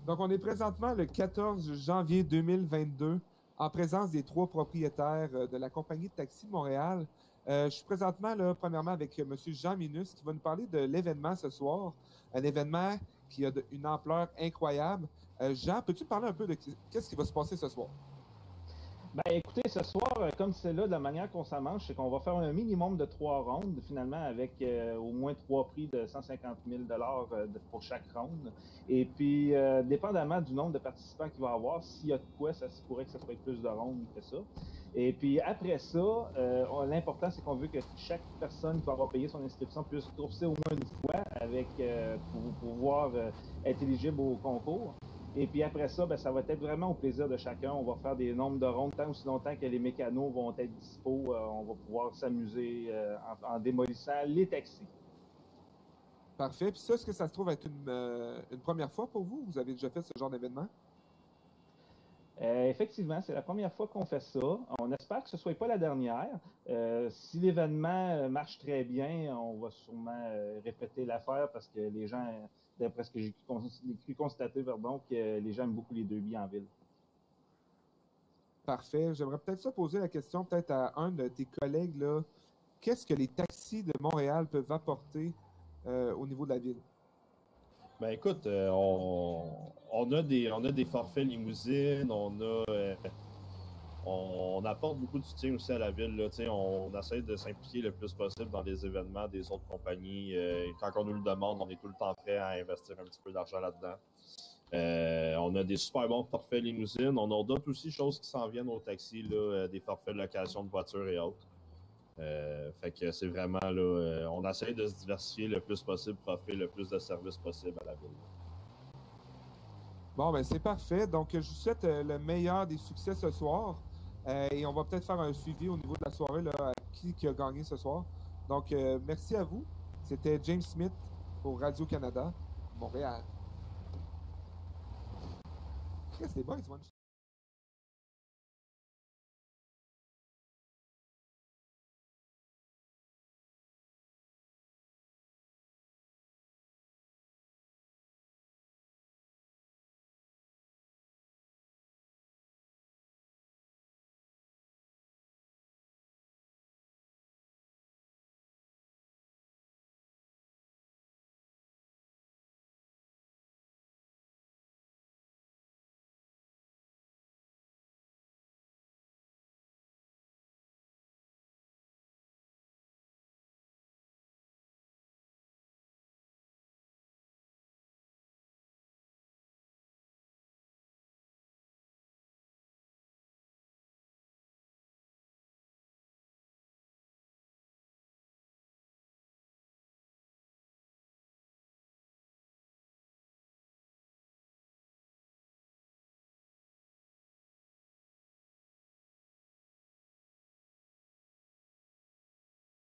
Donc, on est présentement le 14 janvier 2022 en présence des trois propriétaires de la compagnie de taxi de Montréal. Je suis présentement, là, premièrement, avec M. Jean Minus qui va nous parler de l'événement ce soir. Un événement qui a une ampleur incroyable. Jean, peux-tu parler un peu de qu'est-ce qui va se passer ce soir? Ben, écoutez, ce soir, comme c'est là, de la manière qu'on s'amuse, c'est qu'on va faire un minimum de 3 rondes, finalement, avec au moins 3 prix de 150 000 pour chaque ronde. Et puis, dépendamment du nombre de participants qu'il va y avoir, s'il y a de quoi, ça se pourrait que ce soit plus de rondes que ça. Et puis, après ça, l'important, c'est qu'on veut que chaque personne qui va avoir payé son inscription puisse courser au moins une fois pour pouvoir être éligible au concours. Et puis après ça, ben, ça va être vraiment au plaisir de chacun. On va faire des nombres de rondes tant aussi longtemps que les mécanos vont être dispo. On va pouvoir s'amuser en démolissant les taxis. Parfait. Puis ça, est-ce que ça se trouve être une première fois pour vous? Vous avez déjà fait ce genre d'événement? Effectivement, c'est la première fois qu'on fait ça. On espère que ce ne soit pas la dernière. Si l'événement marche très bien, on va sûrement répéter l'affaire parce que les gens, d'après ce que j'ai cru constater, pardon, que les gens aiment beaucoup les deux billets en ville. Parfait. J'aimerais peut-être ça poser la question peut-être à un de tes collègues, là. Qu'est-ce que les taxis de Montréal peuvent apporter au niveau de la ville? Ben écoute, on a des forfaits limousines, on apporte beaucoup de soutien aussi à la ville. Là. On essaie de s'impliquer le plus possible dans les événements des autres compagnies. Quand on nous le demande, on est tout le temps prêt à investir un petit peu d'argent là-dedans. On a des super bons forfaits limousines. On a d'autres aussi choses qui s'en viennent au taxi, là, des forfaits de location de voitures et autres. Fait que c'est vraiment là, on essaie de se diversifier le plus possible pour offrir le plus de services possible à la ville. Bon, ben c'est parfait. Donc, je vous souhaite le meilleur des succès ce soir. Et on va peut-être faire un suivi au niveau de la soirée, là, à qui a gagné ce soir. Donc, merci à vous. C'était James Smith pour Radio-Canada, Montréal. Qu'est-ce que c'est bon,